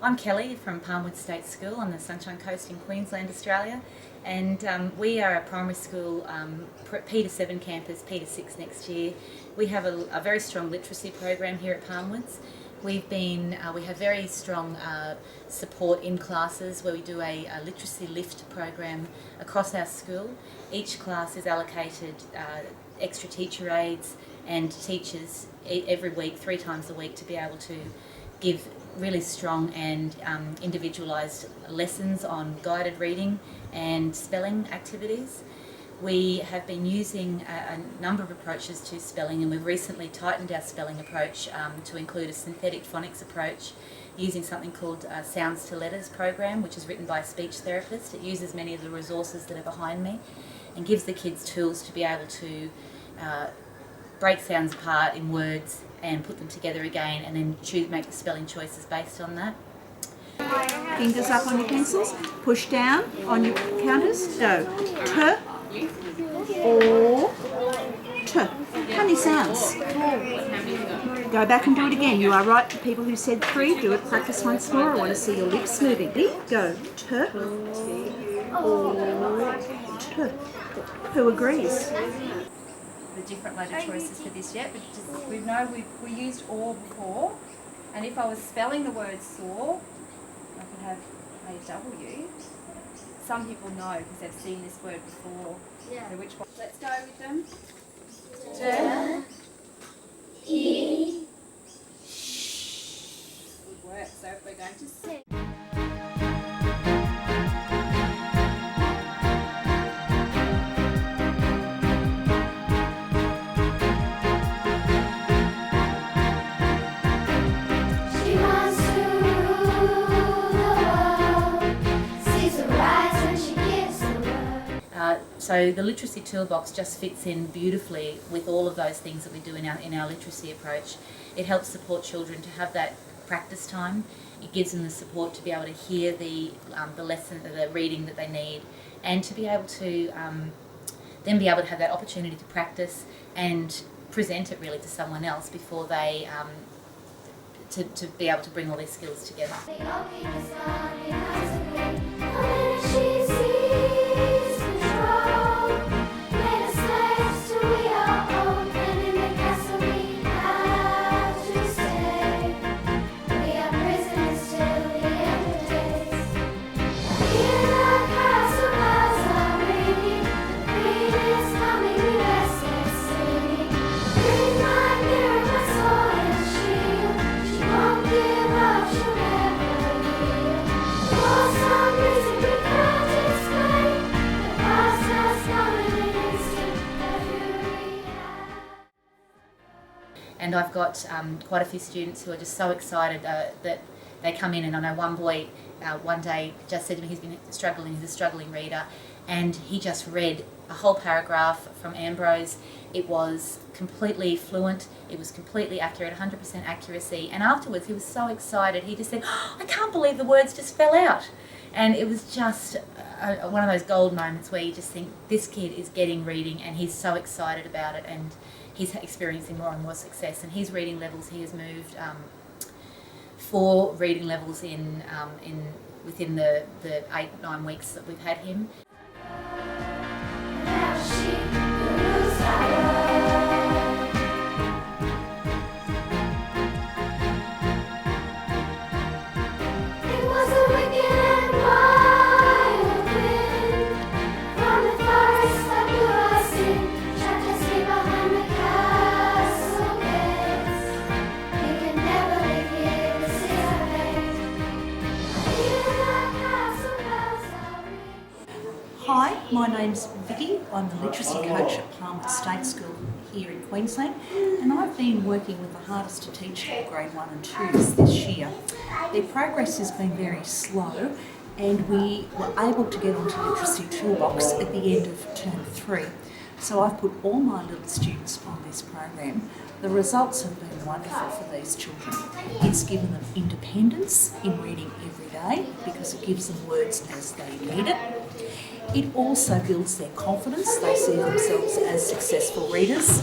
I'm Kelly from Palmwood State School on the Sunshine Coast in Queensland, Australia, and we are a primary school P to 7 campus, P to 6 next year. We have a very strong literacy program here at Palmwoods. We have very strong support in classes where we do a literacy lift program across our school. Each class is allocated extra teacher aides and teachers every week, 3 times a week, to be able to give really strong and individualised lessons on guided reading and spelling activities. We have been using a number of approaches to spelling, and we've recently tightened our spelling approach to include a synthetic phonics approach using something called Sounds to Letters program, which is written by a speech therapist. It uses many of the resources that are behind me and gives the kids tools to be able to break sounds apart in words and put them together again, and then make the spelling choices based on that. Fingers up on your pencils, push down on your counters, go T, or T. Funny sounds. Go back and do it again. You are right, the people who said 3, do it, practice once more. I want to see your lips moving. Go T, or T. Who agrees? The different letter choices for this yet, but we know we used or before, and if I was spelling the word saw, I could have a W. Some people know because they've seen this word before. Yeah. So which one? Let's go with them. E. Good work. So if we're going to sing. So the literacy toolbox just fits in beautifully with all of those things that we do in our literacy approach. It helps support children to have that practice time. It gives them the support to be able to hear the lesson, the reading that they need, and to be able to then be able to have that opportunity to practice and present it really to someone else before they to be able to bring all these skills together. And I've got quite a few students who are just so excited that they come in, and I know one boy one day just said to me he's a struggling reader, and he just read a whole paragraph from Ambrose. It was completely fluent, it was completely accurate, 100% accuracy, and afterwards he was so excited, he just said, "Oh, I can't believe the words just fell out." And it was just one of those gold moments where you just think, this kid is getting reading and he's so excited about it, and he's experiencing more and more success. And his reading levels, he has moved 4 reading levels within the 8-9 weeks that we've had him. Hi, my name's Vicky. I'm the literacy coach at Palmwood State School here in Queensland, and I've been working with the hardest to teach for grade 1 and 2s this year. Their progress has been very slow, and we were able to get onto Literacy Toolbox at the end of term 3. So I've put all my little students on this program. The results have been wonderful for these children. It's given them independence in reading every day because it gives them words as they need it. It also builds their confidence. They see themselves as successful readers.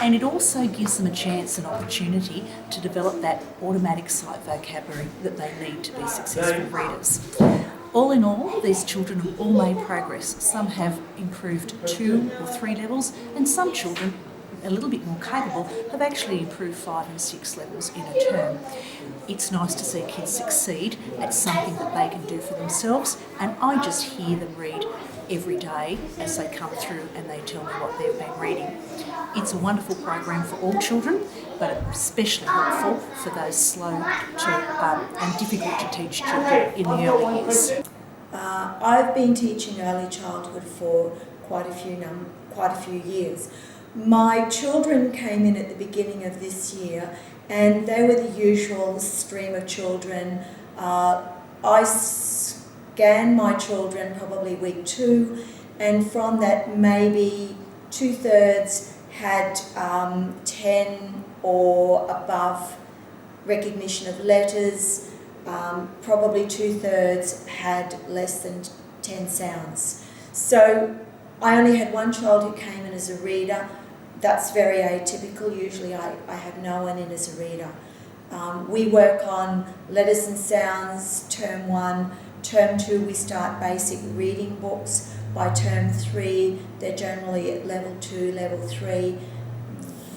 and it also gives them a chance and opportunity to develop that automatic sight vocabulary that they need to be successful readers. All in all, these children have all made progress. Some have improved 2 or 3 levels, and some children, a little bit more capable, have actually improved 5 and 6 levels in a term. It's nice to see kids succeed at something that they can do for themselves, and I just hear them read every day as they come through and they tell me what they've been reading. It's a wonderful program for all children, but especially helpful for those slow and difficult to teach children in the early years. I've been teaching early childhood for quite a few years. My children came in at the beginning of this year, and they were the usual stream of children. I scanned my children probably week 2, and from that maybe 2/3 had 10 or above recognition of letters. Probably 2/3 had less than 10 sounds. So I only had one child who came in as a reader. That's very atypical. Usually I have no one in as a reader. We work on letters and sounds term 1. Term 2 we start basic reading books. By term 3 they're generally at level 2, level 3.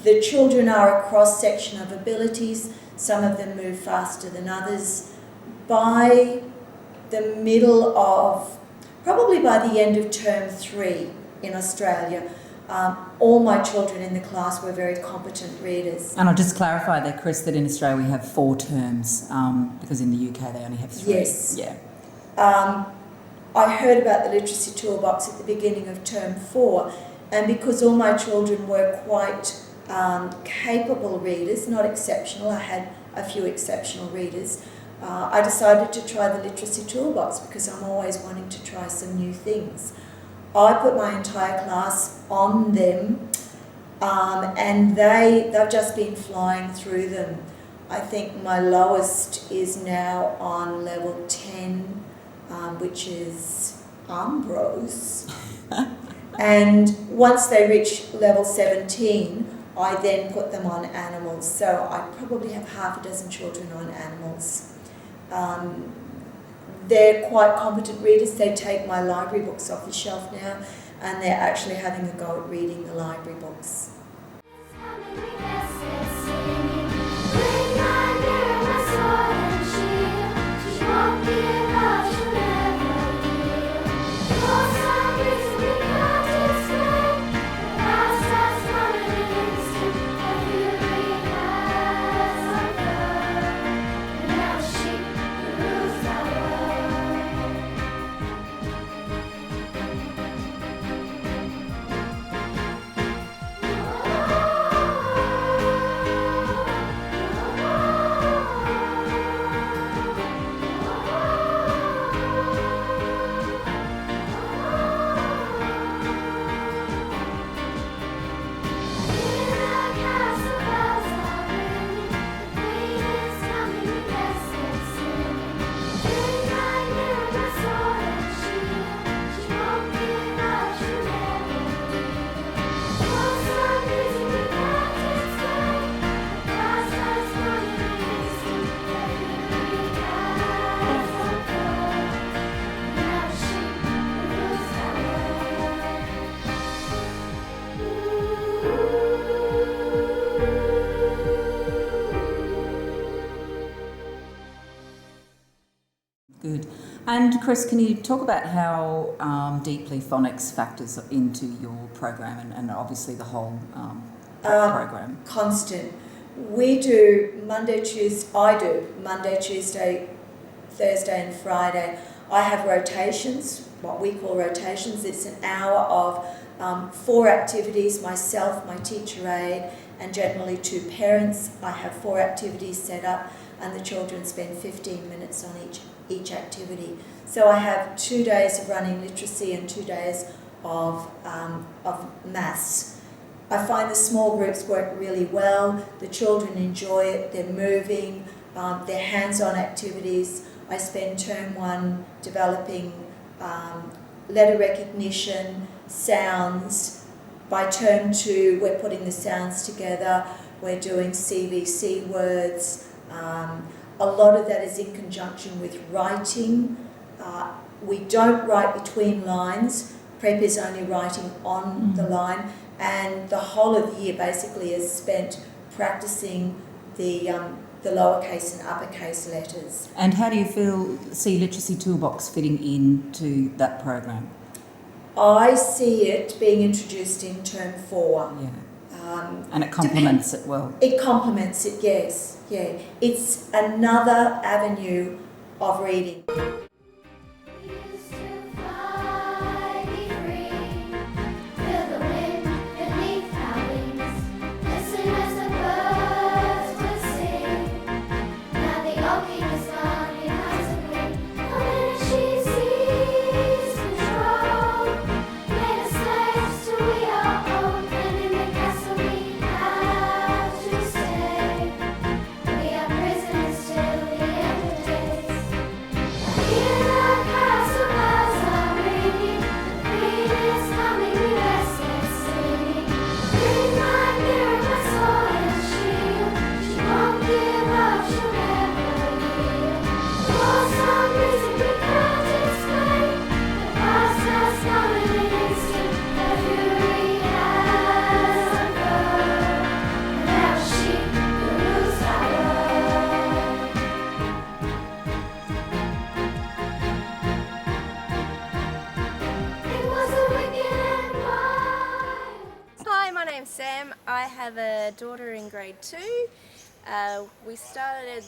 The children are a cross-section of abilities. Some of them move faster than others. By the middle of, probably by the end of term 3 in Australia, all my children in the class were very competent readers. And I'll just clarify there, Chris, that in Australia we have 4 terms because in the UK they only have 3. Yes. Yeah. I heard about the literacy toolbox at the beginning of term 4, and because all my children were quite capable readers, not exceptional, I had a few exceptional readers, I decided to try the literacy toolbox because I'm always wanting to try some new things. I put my entire class on them, and they've just been flying through them. I think my lowest is now on level 10, which is Ambrose. And once they reach level 17, I then put them on animals. So I probably have half a dozen children on animals. They're quite competent readers. They take my library books off the shelf now, and they're actually having a go at reading the library books. Good. And Chris, can you talk about how deeply phonics factors into your program and obviously the whole program? Constant. We do Monday, Tuesday, Thursday and Friday. I have rotations, what we call rotations. It's an hour of 4 activities, myself, my teacher aide, and generally 2 parents. I have 4 activities set up, and the children spend 15 minutes on each activity. So I have 2 days of running literacy and 2 days of maths. I find the small groups work really well. The children enjoy it. They're moving. They're hands-on activities. I spend term 1 developing letter recognition, sounds, by term 2, we're putting the sounds together, we're doing CVC words. A lot of that is in conjunction with writing. We don't write between lines. Prep is only writing on the line, and the whole of the year basically is spent practicing the lowercase and uppercase letters. And how do you see Literacy Toolbox fitting into that program? I see it being introduced in term 4. Yeah. And it complements it well. It complements it, yes. Yeah. It's another avenue of reading. Used to fly, be free, feel the wind beneath our wings, listen as the birds would sing. Now the old king is gone behind the green. The minute she seized control, made us slaves till we are old, and in the castle we have to stay. We are prisoners till the end of days. Hear the castle bells are ringing, the queen is coming, we restless singing. Bring my mirror, my sword and shield, she won't give up, she'll never yield. For some reason we can't explain, the past has come in an instant, her fury has unfurled, and now she who rules our world. It was a wicked and wild. Hi, my name's Sam. I have a daughter in grade 2. We started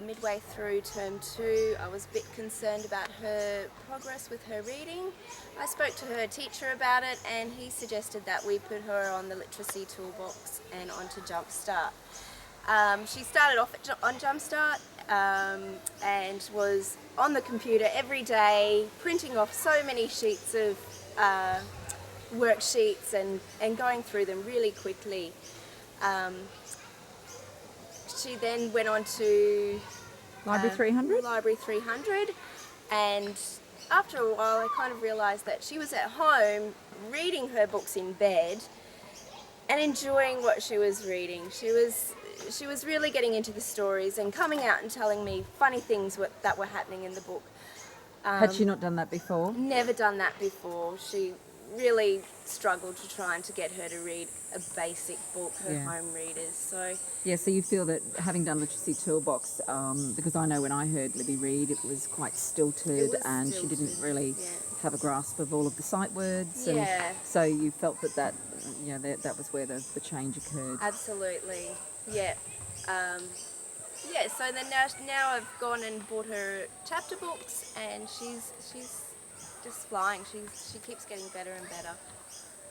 midway through term 2. I was a bit concerned about her progress with her reading. I spoke to her teacher about it, and he suggested that we put her on the Literacy Toolbox and onto Jumpstart. She started off on Jumpstart and was on the computer every day, printing off so many sheets of worksheets and going through them really quickly. She then went on to Library 300? Library 300, and after a while I kind of realised that she was at home reading her books in bed and enjoying what she was reading. She was really getting into the stories and coming out and telling me funny things that were happening in the book. Had she not done that before? Never done that before. She really struggled to try and to get her to read a basic book, her Yeah. home readers. So Yeah, so you feel that having done Literacy Toolbox, because I know when I heard Libby read, it was quite stilted, was and she didn't stilted, really yeah. have a grasp of all of the sight words. And Yeah. so you felt that that was where the change occurred. absolutely, yeah. Yeah, so then now I've gone and bought her chapter books, and she's just flying. She keeps getting better and better.